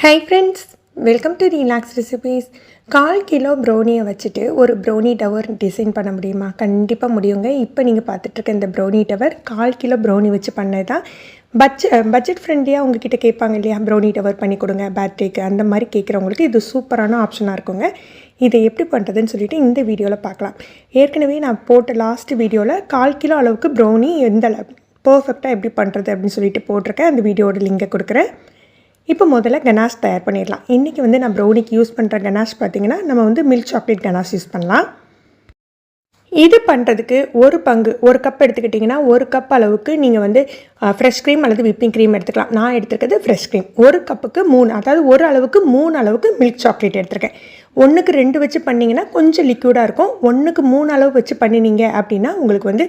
Hi friends, welcome to Relax Recipes. 1/4 kilo ப்ரௌனியை வச்சுட்டு ஒரு brownie tower design பண்ண முடியுமா? கண்டிப்பாக முடியுங்க. இப்போ நீங்கள் பார்த்துட்ருக்க இந்த ப்ரௌனி டவர் 1/4 கிலோ ப்ரௌனி வச்சு பண்ணது தான். பட்ஜெட் ஃப்ரெண்ட்லியாக உங்ககிட்ட கேட்பாங்க இல்லையா, ப்ரௌனி டவர் பண்ணி கொடுங்க பர்த்டேக்கு, அந்த மாதிரி கேட்குறவங்களுக்கு இது சூப்பரான ஆப்ஷனாக இருக்குங்க. இதை எப்படி பண்ணுறதுன்னு சொல்லிட்டு இந்த வீடியோவில் பார்க்கலாம். ஏற்கனவே நான் போட்ட லாஸ்ட் வீடியோவில் 1/4 கிலோ அளவுக்கு ப்ரௌனி எந்த பர்ஃபெக்டாக எப்படி பண்ணுறது அப்படின்னு சொல்லிட்டு போட்டிருக்கேன். அந்த வீடியோட லிங்கை கொடுக்குறேன். இப்போ முதல்ல கனாஷ் தயார் பண்ணிடலாம். இன்றைக்கி வந்து நான் ப்ரௌனிக்கு யூஸ் பண்ணுற கனாஷ் பார்த்திங்கன்னா, நம்ம வந்து மில்க் சாக்லேட் கனாஷ் யூஸ் பண்ணலாம். இது பண்ணுறதுக்கு ஒரு கப் எடுத்துக்கிட்டிங்கன்னா, ஒரு கப் அளவுக்கு நீங்கள் வந்து ஃப்ரெஷ் க்ரீம் அல்லது விப்பிங் க்ரீம் எடுத்துக்கலாம். நான் எடுத்துக்கிறது ஃப்ரெஷ் க்ரீம். ஒரு கப்புக்கு 3, அதாவது ஒரு அளவுக்கு 3 அளவுக்கு மில்க் சாக்லேட் எடுத்துருக்கேன். 1க்கு 2 வச்சு பண்ணிங்கன்னா கொஞ்சம் லிக்யூடாக இருக்கும். 1க்கு 3 அளவு வச்சு பண்ணினீங்க அப்படின்னா உங்களுக்கு வந்து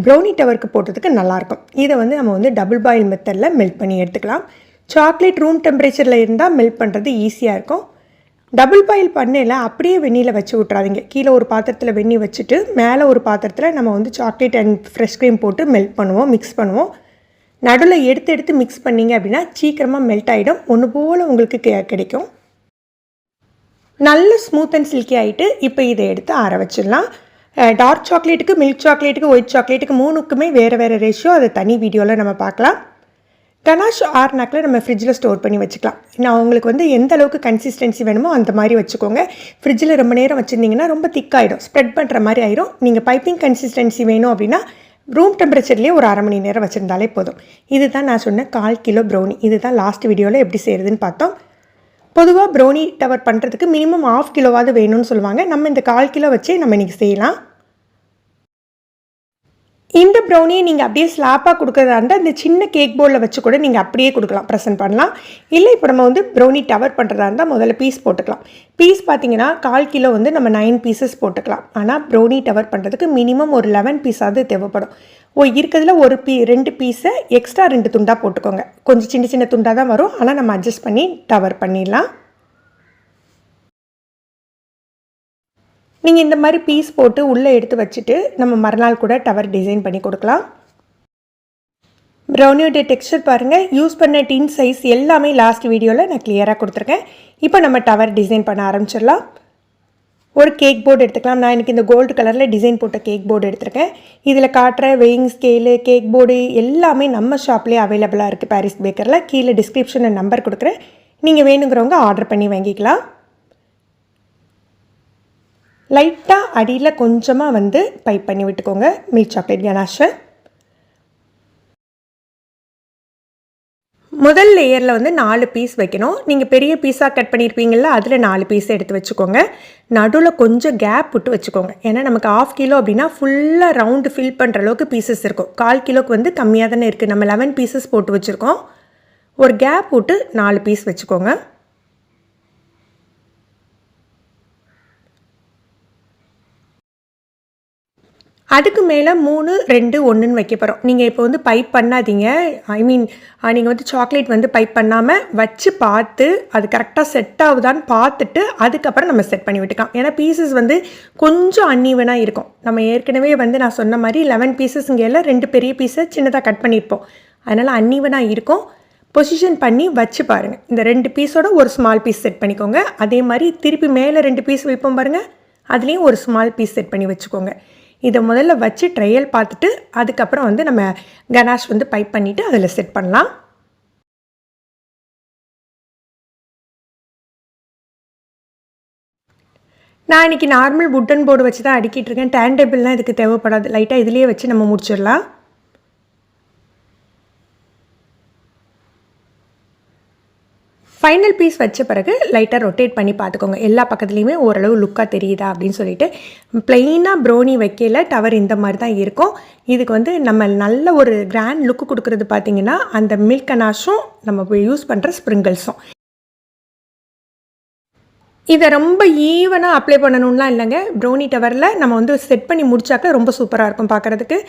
ப்ரௌனி டவருக்கு போடுறதுக்கு நல்லாயிருக்கும். இதை வந்து நம்ம வந்து டபுள் பாயில் மெத்தடில் மெல்ட் பண்ணி எடுத்துக்கலாம். சாக்லேட் ரூம் டெம்பரேச்சரில் இருந்தால் மெல்ட் பண்ணுறது ஈஸியாக இருக்கும். டபுள் பாயில் பண்ணையில் அப்படியே வெந்நியில் வச்சு விட்றாதீங்க. கீழே ஒரு பாத்திரத்தில் வெந்நி வச்சுட்டு மேலே ஒரு பாத்திரத்தில் நம்ம வந்து சாக்லேட் அண்ட் ஃப்ரெஷ் க்ரீம் போட்டு மெல்ட் பண்ணுவோம், மிக்ஸ் பண்ணுவோம். நடுவில் எடுத்து மிக்ஸ் பண்ணிங்க அப்படின்னா சீக்கிரமாக மெல்ட் ஆகிடும். ஒன்று போல் உங்களுக்கு கிடைக்கும். நல்ல ஸ்மூத் அண்ட் சில்கி ஆகிட்டு இப்போ இதை எடுத்து ஆற வச்சிடலாம். டார்க் சாக்லேட்டுக்கு, மில்க் சாக்லேட்டுக்கு, ஒயிட் சாக்லேட்டுக்கு 3க்குமே வேறு ரேஷியோ, அதை தனி வீடியோவில் நம்ம பார்க்கலாம். கனாஷ் ஆர்னாக்கில் நம்ம ஃப்ரிட்ஜில் ஸ்டோர் பண்ணி வச்சுக்கலாம். நான் உங்களுக்கு வந்து எந்த அளவுக்கு கன்சிஸ்டன்சி வேணுமோ அந்த மாதிரி வச்சுக்கோங்க. ஃப்ரிட்ஜில் ரொம்ப நேரம் வச்சுருந்தீங்கன்னா ரொம்ப திக்காகிடும், ஸ்ப்ரெட் பண்ணுற மாதிரி ஆயிரும். நீங்கள் பைப்பிங் கன்சிஸ்டன்சி வேணும் அப்படின்னா ரூம் டெம்பரேச்சர்லேயே ஒரு 1/2 மணி நேரம் வச்சுருந்தாலே போதும். இதுதான் நான் சொன்ன 1/4 கிலோ ப்ரௌனி. இதுதான் லாஸ்ட் வீடியோவில் எப்படி செய்கிறதுன்னு பார்த்தோம். பொதுவாக ப்ரௌனி டவர் பண்ணுறதுக்கு மினிமம் 1/2 கிலோவாவது வேணும்னு சொல்லுவாங்க. நம்ம இந்த 1/4 கிலோ வச்சே நம்ம இன்றைக்கி செய்யலாம். இந்த ப்ரௌனியை நீங்கள் அப்படியே ஸ்லாப்பாக கொடுக்குறதா இருந்தால் இந்த சின்ன கேக் போர்டில் வச்சு கூட நீங்கள் அப்படியே கொடுக்கலாம், ப்ரெசென்ட் பண்ணலாம். இல்லை இப்போ நம்ம வந்து ப்ரௌனி டவர் பண்ணுறதா இருந்தால் முதல்ல பீஸ் போட்டுக்கலாம். பீஸ் பார்த்தீங்கன்னா 1/4 கிலோ வந்து நம்ம 9 பீசஸ் போட்டுக்கலாம். ஆனால் ப்ரௌனி டவர் பண்ணுறதுக்கு மினிமம் ஒரு 11 பீஸாவது தேவைப்படும். இருக்கிறதுல 2 பீஸை எக்ஸ்ட்ரா 2 துண்டாக போட்டுக்கோங்க. கொஞ்சம் சின்ன துண்டாக தான் வரும், ஆனால் நம்ம அட்ஜஸ்ட் பண்ணி டவர் பண்ணிடலாம். நீங்கள் இந்த மாதிரி பீஸ் போட்டு உள்ளே எடுத்து வச்சுட்டு நம்ம மறுநாள் கூட டவர் டிசைன் பண்ணி கொடுக்கலாம். ப்ரௌனியோட டெக்ஸ்சர் பாருங்கள். யூஸ் பண்ண டின் சைஸ் எல்லாமே லாஸ்ட் வீடியோவில் நான் கிளியராக கொடுத்துருக்கேன். இப்போ நம்ம டவர் டிசைன் பண்ண ஆரம்பிச்சிடலாம். ஒரு கேக் போர்டு எடுத்துக்கலாம். நான் எனக்கு இந்த கோல்டு கலரில் டிசைன் போட்ட கேக் போர்டு எடுத்துருக்கேன். இதில் காட்டுற வெயிங் ஸ்கேலு, கேக் போர்டு எல்லாமே நம்ம ஷாப்லேயே அவைலபிளாக இருக்குது, பாரிஸ் பேக்கரில். கீழே டிஸ்கிரிப்ஷனில் நம்பர் கொடுக்குறேன். நீங்கள் வேணுங்கிறவங்க ஆர்டர் பண்ணி வாங்கிக்கலாம். லைட்டாக அடியில் கொஞ்சமாக வந்து பைப் பண்ணி விட்டுக்கோங்க மில்க் சாக்லேட் கனாஷை. முதல் லேயரில் வந்து 4 பீஸ் வைக்கணும். நீங்கள் பெரிய பீஸாக கட் பண்ணியிருப்பீங்களா, அதில் 4 பீஸை எடுத்து வச்சுக்கோங்க. நடுவில் கொஞ்சம் கேப் விட்டு வச்சுக்கோங்க. ஏன்னா நமக்கு 1/2 கிலோ அப்படின்னா ஃபுல்லாக ரவுண்டு ஃபில் பண்ணுற அளவுக்கு பீசஸ் இருக்கும். 1/4 கிலோக்கு வந்து கம்மியாக தானே இருக்குது. நம்ம 11 பீசஸ் போட்டு வச்சுருக்கோம். ஒரு கேப் விட்டு 4 பீஸ் வச்சுக்கோங்க. அதுக்கு மேலே 3, 2, 1ன்னு வைக்க போகிறோம். நீங்கள் இப்போ வந்து பைப் பண்ணாதீங்க. நீங்கள் வந்து சாக்லேட் வந்து பைப் பண்ணாமல் வச்சு பார்த்து அது கரெக்டாக செட் ஆகுதான்னு பார்த்துட்டு அதுக்கப்புறம் நம்ம செட் பண்ணி விட்டுக்கலாம். ஏன்னா பீசஸ் வந்து கொஞ்சம் அன்ஈவனாக இருக்கும். நம்ம ஏற்கனவே வந்து நான் சொன்ன மாதிரி 11 பீசஸ்ங்கெல்லாம் 2 பெரிய பீஸை சின்னதாக கட் பண்ணியிருப்போம். அதனால் அன்ஈவனாக இருக்கும். பொசிஷன் பண்ணி வச்சு பாருங்கள். இந்த 2 பீஸோட ஒரு ஸ்மால் பீஸ் செட் பண்ணிக்கோங்க. அதே மாதிரி திருப்பி மேலே 2 பீஸ் வைப்போம் பாருங்கள், அதுலேயும் ஒரு ஸ்மால் பீஸ் செட் பண்ணி வச்சுக்கோங்க. இதை முதல்ல வச்சு ட்ரையல் பார்த்துட்டு அதுக்கப்புறம் வந்து நம்ம கனாஷ் வந்து பைப் பண்ணிவிட்டு அதில் செட் பண்ணலாம். நான் இன்றைக்கி நார்மல் வுட்டன் போர்டு வச்சு தான் அடுக்கிட்டு இருக்கேன். டேன் டேபிள்லாம் இதுக்கு தேவைப்படாது. லைட்டாக இதிலேயே வச்சு நம்ம முடிச்சிடலாம். ஃபைனல் பீஸ் வச்ச பிறகு லைட்டாக ரொட்டேட் பண்ணி பார்த்துக்கோங்க. எல்லா பக்கத்துலேயுமே ஓரளவு லுக்காக தெரியுதா அப்படின்னு சொல்லிட்டு. ப்ளெயினாக ப்ரௌனி வைக்கல டவர் இந்த மாதிரி தான் இருக்கும். இதுக்கு வந்து நம்ம நல்ல ஒரு கிராண்ட் லுக்கு கொடுக்குறது பார்த்திங்கன்னா அந்த மில்க் கனாஷும் நம்ம யூஸ் பண்ணுற ஸ்ப்ரிங்கிள்ஸும். இதை ரொம்ப ஈவனாக அப்ளை பண்ணணும்லாம் இல்லைங்க. ப்ரௌனி டவரில் நம்ம வந்து செட் பண்ணி முடிச்சாக்க ரொம்ப சூப்பராக இருக்கும் பார்க்குறதுக்கு.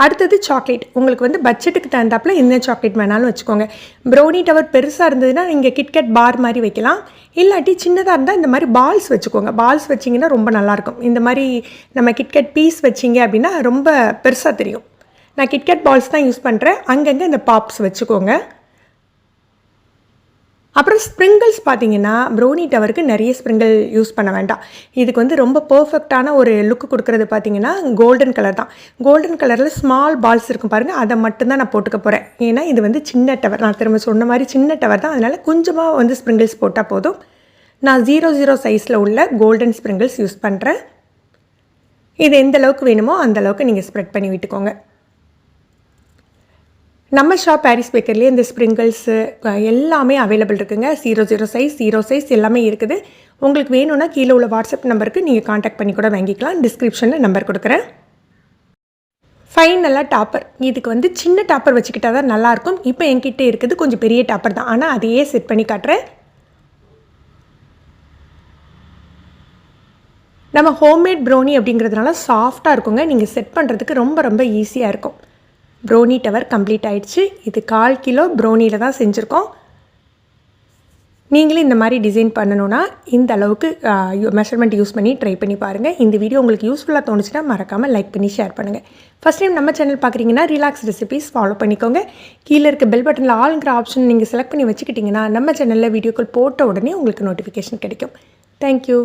அடுத்தது சாக்லேட். உங்களுக்கு வந்து பட்ஜெட்டுக்கு தகுந்தாப்பில் என்ன சாக்லேட் வேணாலும் வச்சுக்கோங்க. ப்ரௌனி டவர் பெருசாக இருந்ததுன்னா நீங்கள் கிட்கேட் பார் மாதிரி வைக்கலாம். இல்லாட்டி சின்னதாக இருந்தால் இந்த மாதிரி பால்ஸ் வச்சுக்கோங்க. பால்ஸ் வச்சிங்கன்னா ரொம்ப நல்லாயிருக்கும். இந்த மாதிரி நம்ம கிட்கேட் பீஸ் வச்சிங்க அப்படின்னா ரொம்ப பெருசாக தெரியும். நான் கிட்கேட் பால்ஸ் தான் யூஸ் பண்ணுறேன். அங்கங்கே இந்த பாப்ஸ் வச்சுக்கோங்க. அப்புறம் ஸ்ப்ரிங்கிள்ஸ் பார்த்தீங்கன்னா ப்ரௌனி டவருக்கு நிறைய ஸ்ப்ரிங்கிள் யூஸ் பண்ண வேண்டாம். இதுக்கு வந்து ரொம்ப பர்ஃபெக்டான ஒரு லுக்கு கொடுக்குறது பார்த்தீங்கன்னா கோல்டன் கலர் தான். கோல்டன் கலரில் ஸ்மால் பால்ஸ் இருக்கும் பாருங்கள், அதை மட்டும்தான் நான் போட்டுக்க போகிறேன். ஏன்னா இது வந்து சின்ன டவர், நான் திரும்ப சொன்ன மாதிரி சின்ன டவர் தான், அதனால் கொஞ்சமாக வந்து ஸ்ப்ரிங்கிள்ஸ் போட்டால் போதும். நான் 00 சைஸில் உள்ள கோல்டன் ஸ்ப்ரிங்கிள்ஸ் யூஸ் பண்ணுறேன். இது எந்த அளவுக்கு வேணுமோ அந்த அளவுக்கு நீங்கள் ஸ்ப்ரெட் பண்ணி விட்டுக்கோங்க. நம்ம ஷாப் பாரிஸ் பேக்கர்லேயே இந்த ஸ்ப்ரிங்கிள்ஸு எல்லாமே அவைலபிள் இருக்குங்க. 00 சைஸ் 0 சைஸ் எல்லாமே இருக்குது. உங்களுக்கு வேணும்னா கீழே உள்ள வாட்ஸ்அப் நம்பருக்கு நீங்கள் காண்டாக்ட் பண்ணி கூட வாங்கிக்கலாம். டிஸ்கிரிப்ஷனில் நம்பர் கொடுக்குறேன். ஃபைனலாக டாப்பர். இதுக்கு வந்து சின்ன டாப்பர் வச்சுக்கிட்டா தான் நல்லாயிருக்கும். இப்போ என்கிட்ட இருக்குது கொஞ்சம் பெரிய டாப்பர் தான், ஆனால் அதையே செட் பண்ணி காட்டுறேன். நம்ம ஹோம்மேட் ப்ரௌனி அப்படிங்கிறதுனால சாஃப்டாக இருக்குங்க. நீங்கள் செட் பண்ணுறதுக்கு ரொம்ப ரொம்ப ஈஸியாக இருக்கும். ப்ரௌனி டவர் கம்ப்ளீட் ஆகிடுச்சு. இது 1/4 கிலோ ப்ரௌனியில் தான் செஞ்சுருக்கோம். நீங்களும் இந்த மாதிரி டிசைன் பண்ணணுன்னா இந்த அளவுக்கு மெஷர்மெண்ட் யூஸ் பண்ணி ட்ரை பண்ணி பாருங்கள். இந்த வீடியோ உங்களுக்கு யூஸ்ஃபுல்லாக தோணுச்சுன்னா மறக்காமல் லைக் பண்ணி ஷேர் பண்ணுங்கள். ஃபஸ்ட் டைம் நம்ம சேனல் பார்க்குறீங்கன்னா ரிலாக்ஸ் ரெசிபீஸ் ஃபாலோ பண்ணிக்கோங்க. கீழே இருக்க பெல் பட்டனில் ஆளுங்கிற ஆப்ஷன் நீங்கள் செலக்ட் பண்ணி வச்சுக்கிட்டிங்கன்னா நம்ம சேனலில் வீடியோக்கள் போட்ட உடனே உங்களுக்கு நோட்டிஃபிகேஷன் கிடைக்கும். தேங்க்யூ.